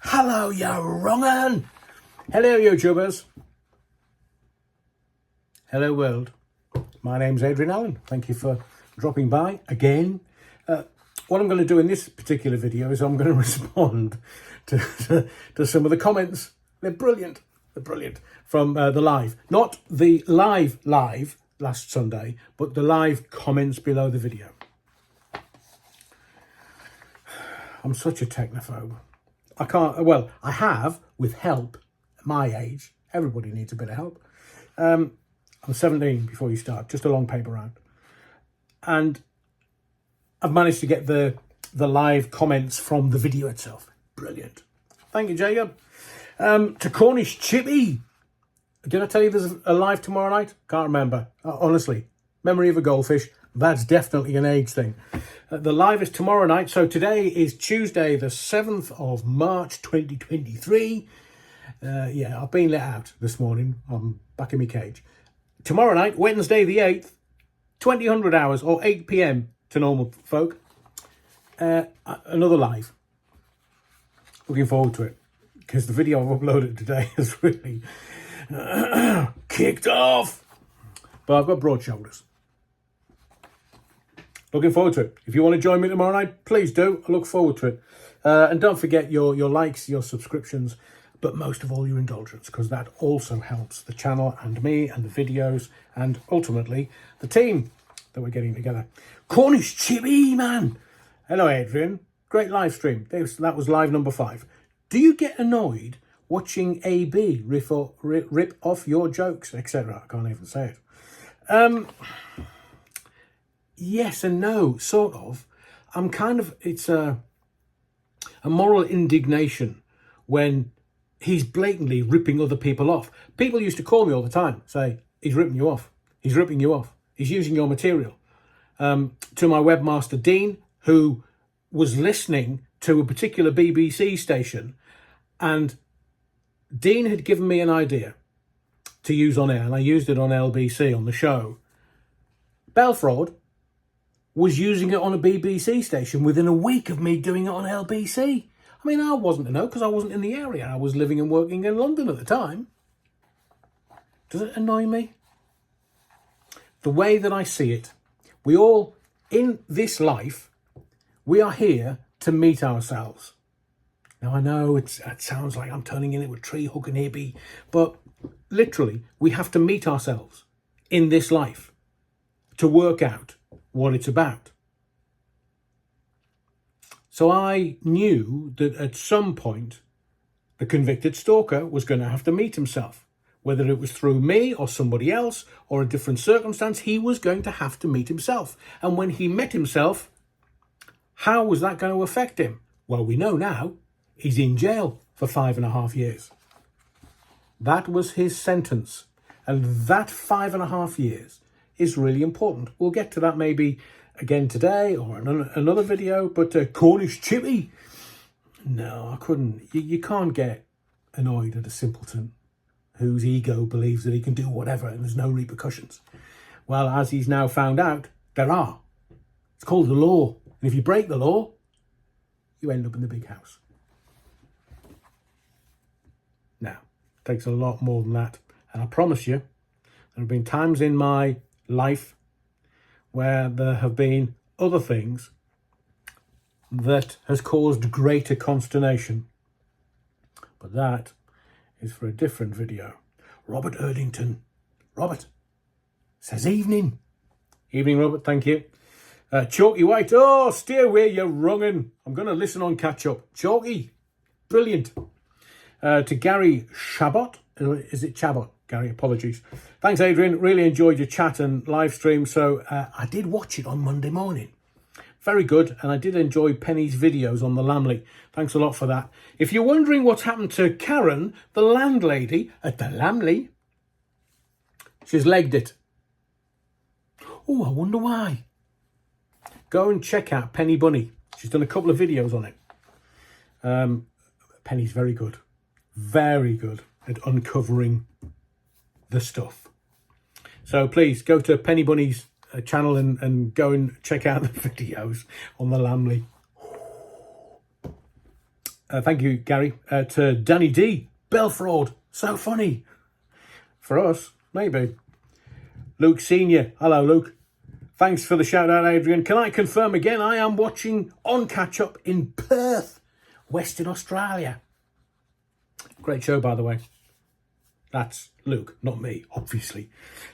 Hello, you wrong'un! Hello, YouTubers. Hello, world. My name's Adrian Allen. Thank you for dropping by again. What I'm going to do in this particular video is I'm going to respond to some of the comments. They're brilliant. They're brilliant. From the live. Not the live last Sunday, but the live comments below the video. I'm such a technophobe. I can't, well, I have, with help, at my age. Everybody needs a bit of help. I'm 17 before you start, just a long paper round. And I've managed to get the live comments from the video itself. Brilliant. Thank you, Jacob. To Cornish Chippy. Did I tell you there's a live tomorrow night? Can't remember. Honestly, memory of a goldfish. That's definitely an age thing. The live is tomorrow night. So today is Tuesday, the 7th of March, 2023. Yeah, I've been let out this morning. I'm back in my cage. Tomorrow night, Wednesday the 8th, 2000 hours or 8 p.m. to normal folk. Another live. Looking forward to it. Because the video I've uploaded today has really kicked off. But I've got broad shoulders. Looking forward to it. If you want to join me tomorrow night, please do. I look forward to it. And don't forget your likes, your subscriptions, but most of all your indulgence, because that also helps the channel and me and the videos and ultimately the team that we're getting together. Cornish Chippy, man. Hello, Adrian. Great live stream. That was live number 5. Do you get annoyed watching AB rip off your jokes, etc.? I can't even say it. Yes and no, sort of. I'm kind of, it's a moral indignation when he's blatantly ripping other people off. People used to call me all the time, say, he's ripping you off. He's ripping you off. He's using your material. To my webmaster, Dean, who was listening to a particular BBC station, and Dean had given me an idea to use on air, and I used it on LBC on the show. Belfraud was using it on a BBC station within a week of me doing it on LBC. I mean, I wasn't to know because I wasn't in the area. I was living and working in London at the time. Does it annoy me? The way that I see it, we all, in this life, we are here to meet ourselves. Now, I know it sounds like I'm turning into a tree hugging hippie, but literally, we have to meet ourselves in this life to work out what it's about. So I knew that at some point, the convicted stalker was going to have to meet himself. Whether it was through me or somebody else or a different circumstance, he was going to have to meet himself. And when he met himself, how was that going to affect him? Well, we know now he's in jail for 5.5 years. That was his sentence. And that 5.5 years is really important. We'll get to that maybe again today or another video, but Cornish Chippy, no, I couldn't. You can't get annoyed at a simpleton whose ego believes that he can do whatever and there's no repercussions. Well, as he's now found out, there are. It's called the law. And if you break the law, you end up in the big house. Now, it takes a lot more than that. And I promise you, there have been times in my life where there have been other things that has caused greater consternation. But that is for a different video. Robert Erdington. Robert says evening. Evening, Robert, thank you. Chalky White. Oh, stay away, you're wrongin'. I'm going to listen on catch up. Chalky. Brilliant. To Gary Chabot. Is it Chabot? Gary, apologies. Thanks, Adrian. Really enjoyed your chat and live stream. So I did watch it on Monday morning. Very good. And I did enjoy Penny's videos on the Lamley. Thanks a lot for that. If you're wondering what's happened to Karen, the landlady at the Lamley, she's legged it. Oh, I wonder why. Go and check out Penny Bunny. She's done a couple of videos on it. Penny's very good at uncovering the stuff. So please go to Penny Bunny's channel and go and check out the videos on the Lamley. Thank you, Gary. To Danny D. Belfraud. So funny. For us, maybe. Luke Senior. Hello, Luke. Thanks for the shout out, Adrian. Can I confirm again, I am watching On Catch Up in Perth, Western Australia. Great show, by the way. That's Luke, not me, obviously.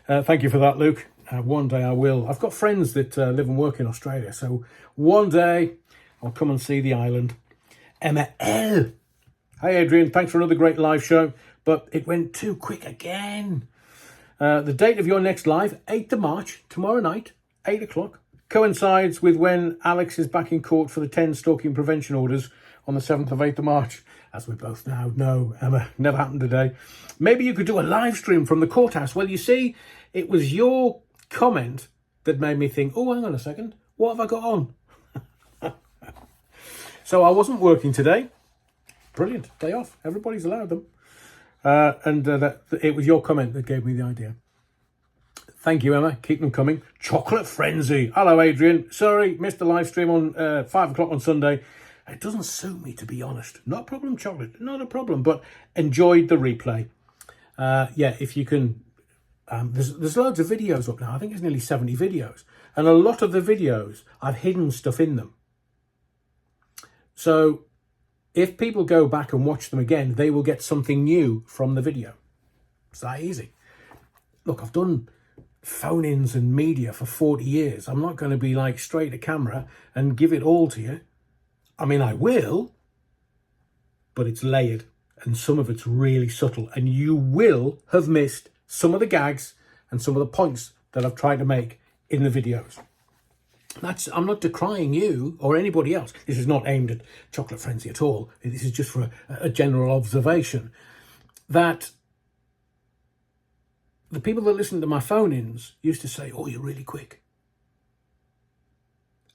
Thank you for that, Luke. One day I will. I've got friends that live and work in Australia, so one day I'll come and see the island. Emma L. Hi, Adrian. Thanks for another great live show, but it went too quick again. The date of your next live, 8th of March, tomorrow night, 8 o'clock, coincides with when Alex is back in court for the 10 stalking prevention orders on the 7th of 8th of March. As we both now know, Emma, never happened today. Maybe you could do a live stream from the courthouse. Well, you see, it was your comment that made me think, oh, hang on a second, what have I got on? So I wasn't working today. Brilliant, day off. Everybody's allowed them. It was your comment that gave me the idea. Thank you, Emma. Keep them coming. Chocolate Frenzy. Hello, Adrian. Sorry, missed the live stream on 5 o'clock on Sunday. It doesn't suit me, to be honest. Not a problem, Chocolate. Not a problem. But enjoyed the replay. Yeah, if you can... there's loads of videos up now. I think there's nearly 70 videos. And a lot of the videos, I've hidden stuff in them. So if people go back and watch them again, they will get something new from the video. It's that easy. Look, I've done phone-ins and media for 40 years. I'm not going to be like straight to camera and give it all to you. I mean, I will, but it's layered and some of it's really subtle. And you will have missed some of the gags and some of the points that I've tried to make in the videos. I'm not decrying you or anybody else. This is not aimed at Chocolate Frenzy at all. This is just for a general observation that the people that listen to my phone-ins used to say, oh, you're really quick.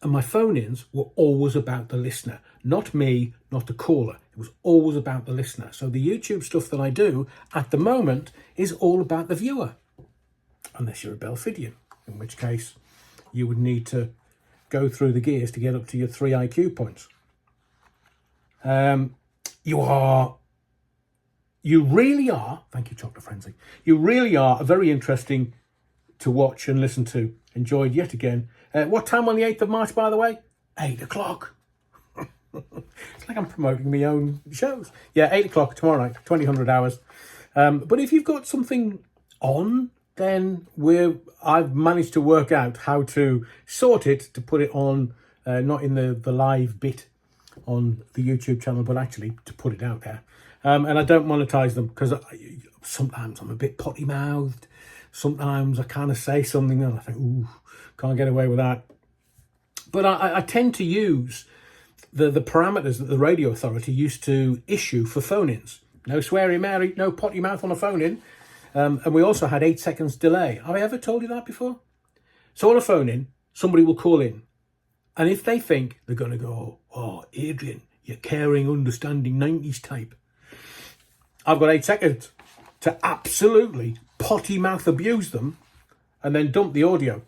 And my phone-ins were always about the listener, not me, not the caller. It was always about the listener. So the YouTube stuff that I do at the moment is all about the viewer, unless you're a Belfidian, in which case you would need to go through the gears to get up to your 3 IQ points. You really are, thank you, Chocolate Frenzy, you really are very interesting to watch and listen to. Enjoyed yet again. What time on the 8th of March, by the way? 8 o'clock. It's like I'm promoting my own shows. Yeah, 8 o'clock tomorrow night, 2000 hours. But if you've got something on, then I've managed to work out how to sort it to put it on, not in the live bit on the YouTube channel, but actually to put it out there. And I don't monetize them because sometimes I'm a bit potty-mouthed. Sometimes I kind of say something and I think, ooh, can't get away with that. But I tend to use the parameters that the radio authority used to issue for phone-ins. No sweary Mary, no potty mouth on a phone-in. And we also had 8 seconds delay. Have I ever told you that before? So on a phone-in, somebody will call in. And if they think they're going to go, oh, Adrian, you're caring, understanding 90s type. I've got 8 seconds to absolutely potty mouth abuse them and then dump the audio.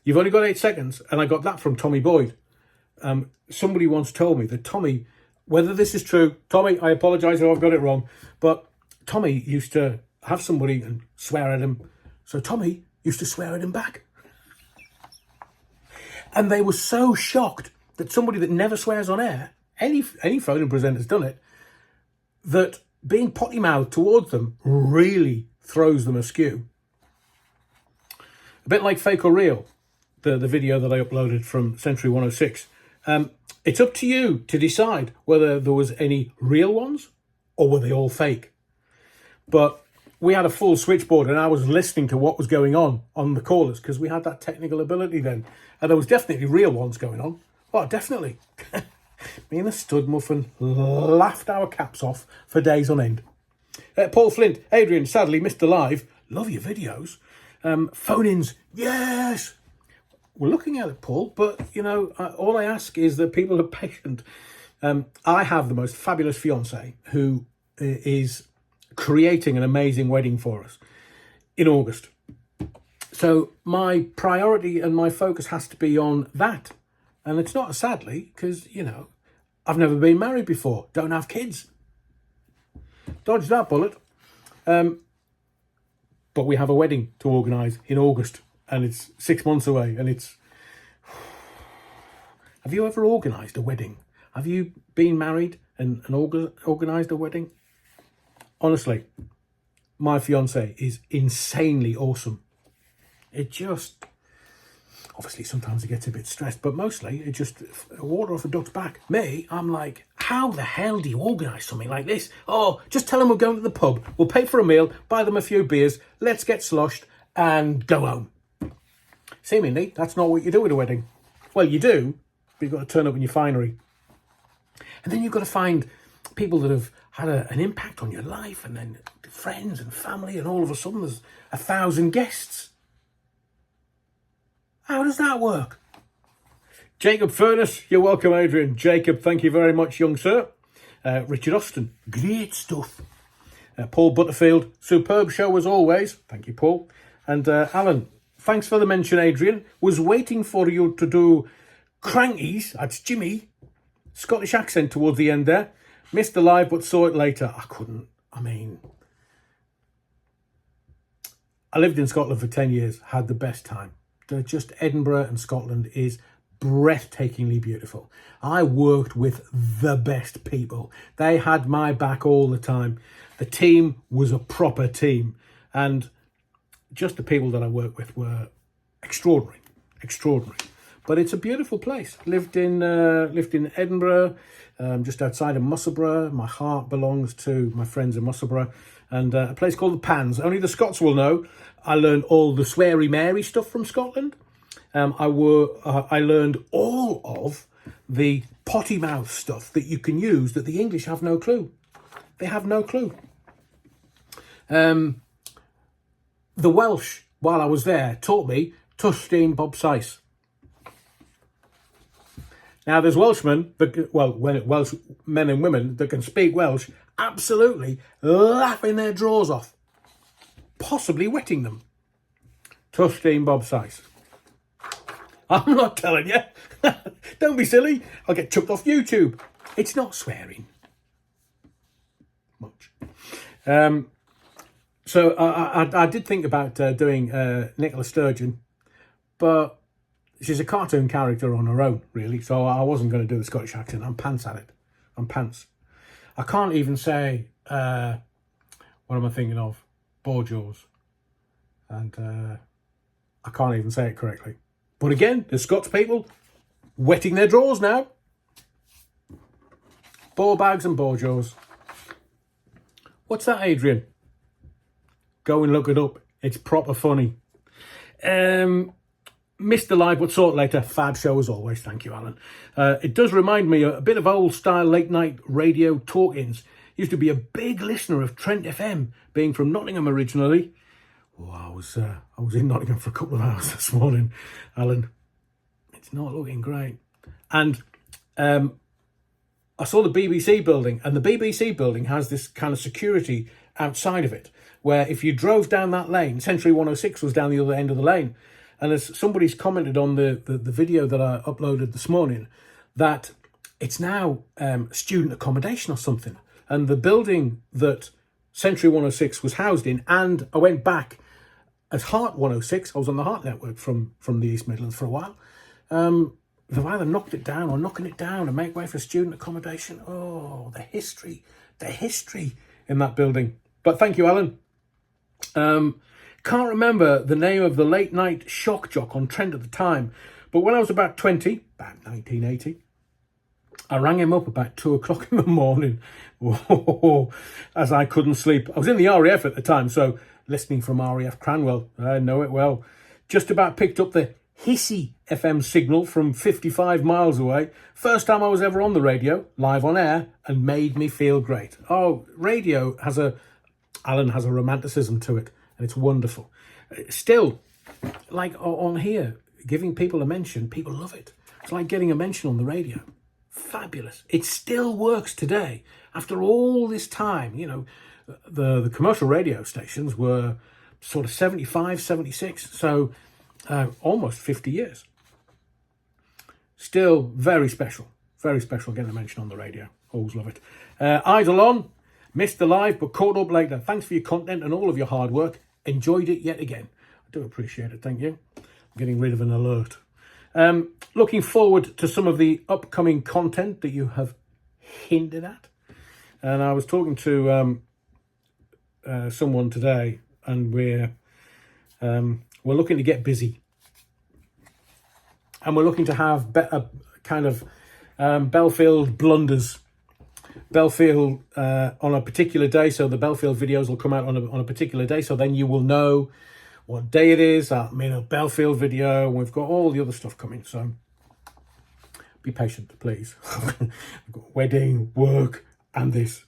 You've only got 8 seconds. And I got that from Tommy Boyd. Somebody once told me that Tommy, whether this is true, Tommy, I apologise if I've got it wrong, but Tommy used to have somebody and swear at him. So Tommy used to swear at him back. And they were so shocked that somebody that never swears on air, any phone-in presenter's done it, that being potty-mouthed towards them really throws them askew. A bit like Fake or Real, the video that I uploaded from Century 106. It's up to you to decide whether there was any real ones or were they all fake. But we had a full switchboard and I was listening to what was going on the callers because we had that technical ability then. And there was definitely real ones going on. Oh, definitely. Me and the stud muffin laughed our caps off for days on end. Paul Flint, Adrian, sadly missed the live. Love your videos. Phone-ins, yes. We're looking at it, Paul, but, you know, all I ask is that people are patient. I have the most fabulous fiancée who is creating an amazing wedding for us in August. So my priority and my focus has to be on that. And it's not sadly, because, you know, I've never been married before. Don't have kids. Dodge that bullet. But we have a wedding to organise in August, and it's 6 months away, and it's... Have you ever organised a wedding? Have you been married and organised a wedding? Honestly, my fiance is insanely awesome. It just... Obviously, sometimes it gets a bit stressed, but mostly it just water off a duck's back. Me, I'm like, how the hell do you organise something like this? Oh, just tell them we're going to the pub. We'll pay for a meal, buy them a few beers, let's get sloshed and go home. Seemingly, that's not what you do at a wedding. Well, you do, but you've got to turn up in your finery. And then you've got to find people that have had an impact on your life, and then friends and family, and all of a sudden there's 1,000 guests. How does that work? Jacob Furness, you're welcome, Adrian. Jacob, thank you very much, young sir. Richard Austin, great stuff. Paul Butterfield, superb show as always. Thank you, Paul. And Alan, thanks for the mention, Adrian. Was waiting for you to do Crankies, that's Jimmy. Scottish accent towards the end there. Missed the live, but saw it later. I couldn't. I mean, I lived in Scotland for 10 years, had the best time. Just Edinburgh and Scotland is breathtakingly beautiful. I worked with the best people. They had my back all the time. The team was a proper team, and just the people that I worked with were extraordinary. But it's a beautiful place. Lived in Edinburgh, just outside of Musselburgh. My heart belongs to my friends in Musselburgh, and a place called the Pans. Only the Scots will know. I learned all the sweary Mary stuff from Scotland. I learned all of the potty mouth stuff that you can use that the English have no clue. They have no clue. The Welsh, while I was there, taught me Tushstein Bob Sice. Now, there's Welshmen, Welsh men and women that can speak Welsh, absolutely laughing their drawers off, possibly wetting them. Tushstein Bob Sice. I'm not telling you. Don't be silly. I'll get chucked off YouTube. It's not swearing much. So I did think about doing Nicola Sturgeon, but she's a cartoon character on her own, really. So I wasn't going to do the Scottish accent. I'm pants at it. I'm pants. I can't even say, what am I thinking of? Borjaws. And I can't even say it correctly. But again, the Scots people wetting their drawers now. Ball bags and Borjaws. What's that, Adrian? Go and look it up. It's proper funny. Missed the live, but saw it later. Fab show as always. Thank you, Alan. It does remind me a bit of old style late night radio talk-ins. Used to be a big listener of Trent FM, being from Nottingham originally. Oh, I was in Nottingham for a couple of hours this morning, Alan. It's not looking great. And I saw the BBC building, and the BBC building has this kind of security outside of it, where if you drove down that lane, Century 106 was down the other end of the lane. And as somebody's commented on the video that I uploaded this morning, that it's now student accommodation or something. And the building that Century 106 was housed in, and I went back as Heart 106, I was on the Heart network from the East Midlands for a while. They've either knocked it down or knocking it down and make way for student accommodation. Oh, the history in that building. But thank you, Alan. Can't remember the name of the late night shock jock on Trent at the time, but when I was about 20, about 1980, I rang him up about 2 o'clock in the morning, as I couldn't sleep. I was in the RAF at the time, so listening from RAF Cranwell, I know it well. Just about picked up the hissy FM signal from 55 miles away. First time I was ever on the radio, live on air, and made me feel great. Oh, radio Alan has a romanticism to it, and it's wonderful. Still, like on here, giving people a mention, people love it. It's like getting a mention on the radio. Fabulous. It still works today. After all this time, you know, the commercial radio stations were sort of 75, 76, so almost 50 years. Still very special. Very special getting a mention on the radio. Always love it. Idle on. Missed the live, but caught up later. Thanks for your content and all of your hard work. Enjoyed it yet again. I do appreciate it. Thank you. I'm getting rid of an alert. Looking forward to some of the upcoming content that you have hinted at. And I was talking to someone today, and we're looking to get busy. And we're looking to have kind of Belfield blunders. Belfield on a particular day, so the Belfield videos will come out on a particular day, so then you will know what day it is. I mean, a Belfield video, and we've got all the other stuff coming, so be patient, please. We've got wedding, work, and this.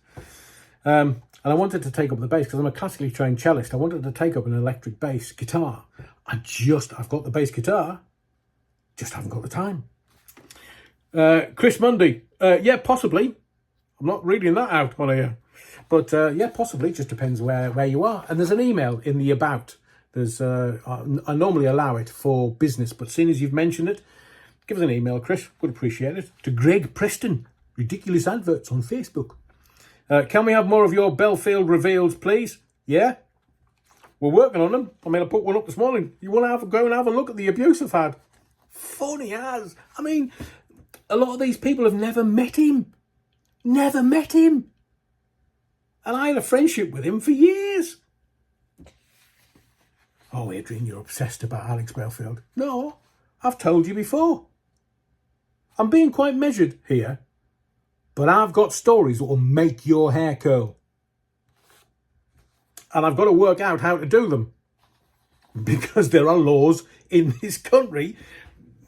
And I wanted to take up the bass because I'm a classically trained cellist. I wanted to take up an electric bass guitar. I've got the bass guitar, just haven't got the time. Chris Mundy, yeah, possibly. I'm not reading that out on here. But yeah, possibly. Just depends where you are. And there's an email in the about. There's I normally allow it for business, but seeing as you've mentioned it, give us an email, Chris. Would appreciate it. To Greg Preston, Ridiculous Adverts on Facebook. Can we have more of your Belfield reveals, please? Yeah? We're working on them. I mean, I put one up this morning. You want to go and have a look at the abuse I've had? Funny as. I mean, a lot of these people have never met him. Never met him. And I had a friendship with him for years. Oh, Adrian, you're obsessed about Alex Belfield. No, I've told you before. I'm being quite measured here, but I've got stories that will make your hair curl. And I've got to work out how to do them, because there are laws in this country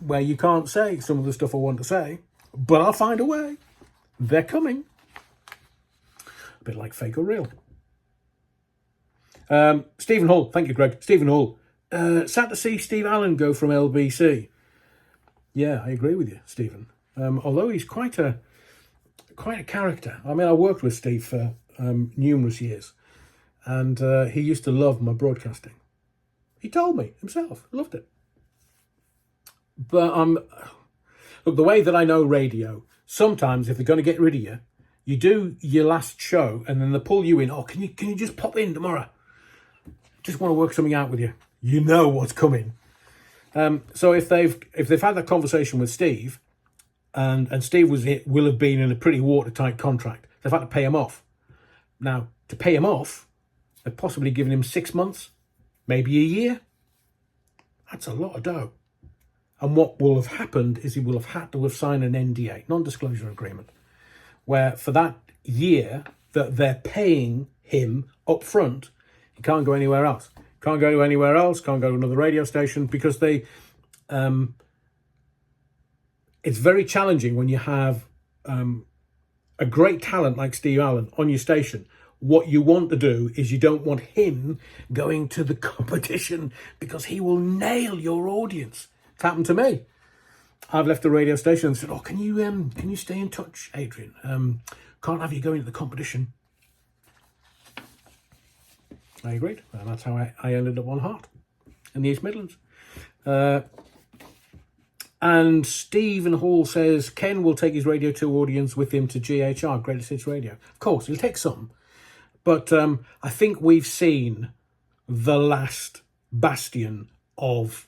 where you can't say some of the stuff I want to say, but I'll find a way. They're coming. A bit like fake or real. Stephen Hall. Thank you, Greg. Stephen Hall. Sad to see Steve Allen go from LBC. Yeah, I agree with you, Stephen. Although he's quite a character. I mean, I worked with Steve for numerous years. And he used to love my broadcasting. He told me himself. Loved it. But look, the way that I know radio, sometimes if they're going to get rid of you, you do your last show and then they pull you in. Oh, can you just pop in tomorrow? Just want to work something out with you. You know what's coming. So if they've had that conversation with Steve, and Steve will have been in a pretty watertight contract, they've had to pay him off. Now, to pay him off, they've possibly given him 6 months, maybe a year. That's a lot of dough. And what will have happened is he will have had to have signed an NDA, non-disclosure agreement, where for that year that they're paying him up front, he can't go anywhere else. Can't go anywhere else, can't go to another radio station, because they... it's very challenging when you have a great talent like Steve Allen on your station. What you want to do is you don't want him going to the competition, because he will nail your audience. It's happened to me. I've left the radio station and said, oh, can you stay in touch, Adrian? Can't have you going to the competition. I agreed. And that's how I ended up on Heart in the East Midlands. And Stephen Hall says, Ken will take his Radio 2 audience with him to GHR, Greatest Hits Radio. Of course, he'll take some. But I think we've seen the last bastion of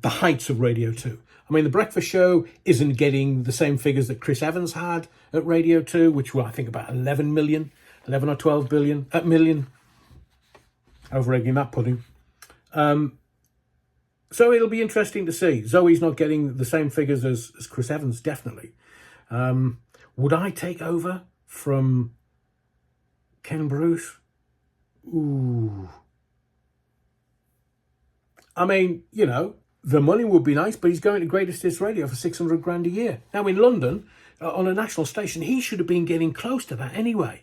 the heights of Radio 2. I mean, The Breakfast Show isn't getting the same figures that Chris Evans had at Radio 2, which were, I think, about 11 or 12 million. Over-egging that pudding. So it'll be interesting to see. Zoe's not getting the same figures as Chris Evans, definitely. Would I take over from Ken Bruce? Ooh. I mean, you know, the money would be nice, but he's going to Greatest Hits Radio for 600 grand a year. Now in London, on a national station, he should have been getting close to that anyway.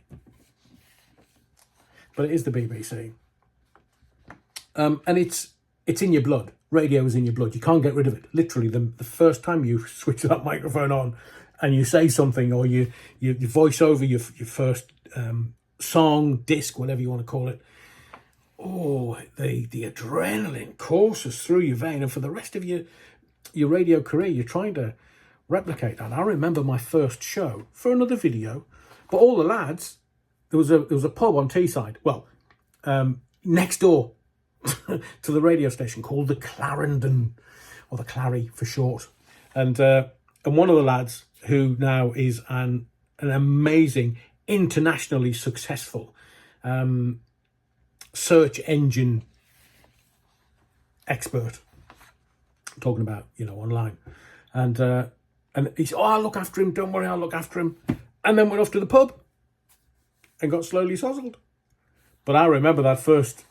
But it is the BBC. And it's in your blood. Radio is in your blood. You can't get rid of it. Literally, the first time you switch that microphone on and you say something, or you voice over your first song, disc, whatever you want to call it, oh, the adrenaline courses through your vein. And for the rest of your radio career, you're trying to replicate that. I remember my first show for another video, but all the lads, there was a pub on Teesside, well, next door to the radio station called the Clarendon, or the Clary for short, and one of the lads who now is an amazing, internationally successful search engine expert, talking about, you know, online, and he said, "Oh, I'll look after him. Don't worry, I'll look after him." And then went off to the pub and got slowly sozzled. But I remember that first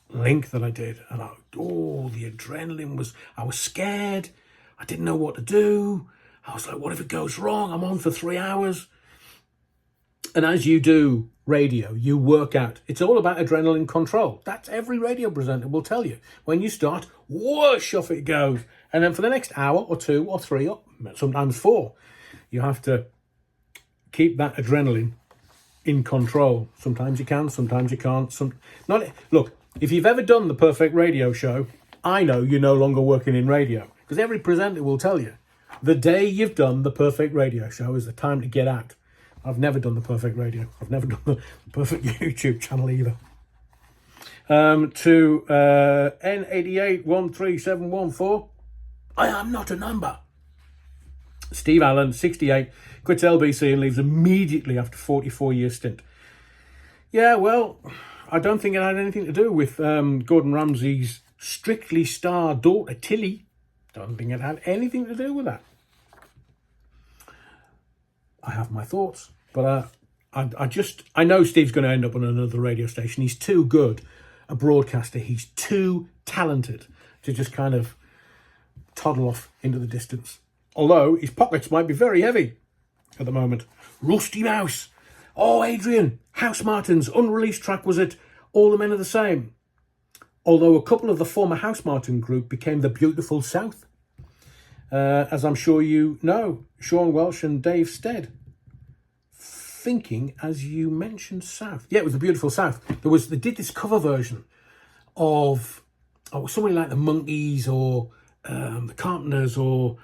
link that I did, and the adrenaline was. I was scared. I didn't know what to do. I was like, "What if it goes wrong? I'm on for 3 hours." And as you do radio, you work out. It's all about adrenaline control. That's every radio presenter will tell you. When you start, whoosh, off it goes. And then for the next hour or 2 or 3 or sometimes 4, you have to keep that adrenaline in control. Sometimes you can, sometimes you can't. Look, if you've ever done the perfect radio show, I know you're no longer working in radio, because every presenter will tell you the day you've done the perfect radio show is the time to get out. I've never done the perfect radio. I've never done the perfect YouTube channel either. To N8813714, I am not a number. Steve Allen, 68, quits LBC and leaves immediately after 44-year stint. Yeah, well, I don't think it had anything to do with Gordon Ramsay's Strictly star daughter, Tilly. Don't think it had anything to do with that. I have my thoughts, but I know Steve's going to end up on another radio station. He's too good a broadcaster. He's too talented to just kind of toddle off into the distance. Although his pockets might be very heavy at the moment. Rusty Mouse. Oh, Adrian, House Martins, unreleased track was it All the Men Are the Same? Although a couple of the former House Martin group became the Beautiful South. As I'm sure you know, Sean Welsh and Dave Stead. Thinking as you mentioned South. Yeah, it was the Beautiful South. They did this cover version of somebody like the Monkees or the Carpenters, or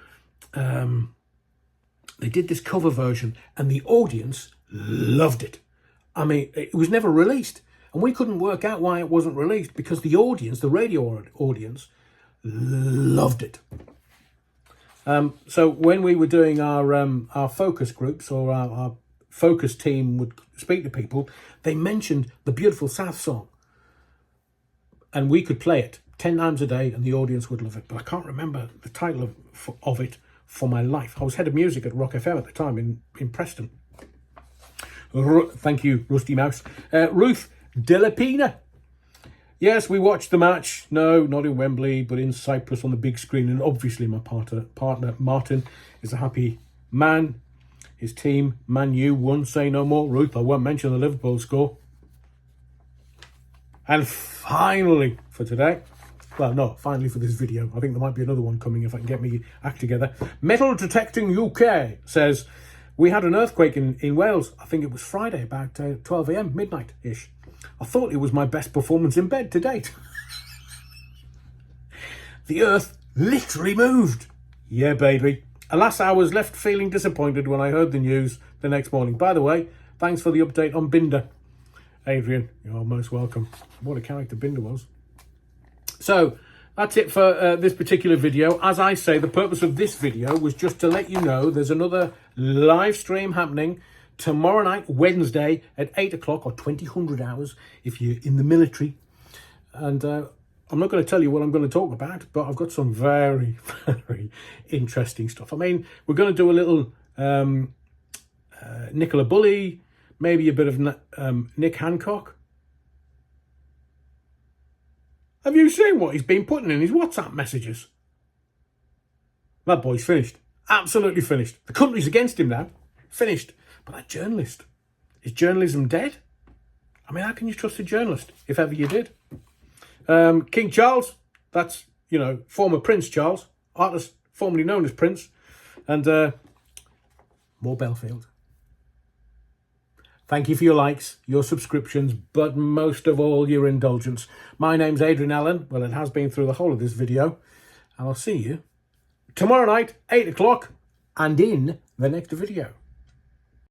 they did this cover version and the audience loved it. I mean, it was never released, and we couldn't work out why it wasn't released, because the audience, the radio audience, loved it. So when we were doing our focus groups, or our focus team would speak to people, they mentioned the Beautiful South song, and we could play it 10 times a day and the audience would love it. But I can't remember the title of it for my life. I was head of music at Rock FM at the time in Preston. Thank you, Rusty Mouse. Ruth Delapina. Yes, we watched the match. No, not in Wembley, but in Cyprus on the big screen. And obviously my partner Martin is a happy man. His team, Man U, won. Say no more. Ruth, I won't mention the Liverpool score. And finally for today, well, no, finally for this video, I think there might be another one coming if I can get my act together. Metal Detecting UK says, we had an earthquake in Wales. I think it was Friday, about 12 a.m, midnight-ish. I thought it was my best performance in bed to date. The earth literally moved. Yeah, baby. Alas, I was left feeling disappointed when I heard the news the next morning. By the way, thanks for the update on Binder. Adrian, you're most welcome. What a character Binder was. So, that's it for this particular video. As I say, the purpose of this video was just to let you know there's another live stream happening tomorrow night, Wednesday, at 8 o'clock, or 2000 hours if you're in the military. And I'm not going to tell you what I'm going to talk about, but I've got some very, very interesting stuff. I mean, we're going to do a little Nicola Bulley, maybe a bit of Nick Hancock. Have you seen what he's been putting in his WhatsApp messages? That boy's finished. Absolutely finished. The country's against him now. Finished. But that journalist, is journalism dead? I mean, how can you trust a journalist, if ever you did? King Charles, that's, you know, former Prince Charles, artist formerly known as Prince, and more Belfield. Thank you for your likes, your subscriptions, but most of all, your indulgence. My name's Adrian Allen. Well, it has been through the whole of this video, and I'll see you tomorrow night, 8 o'clock, and in the next video.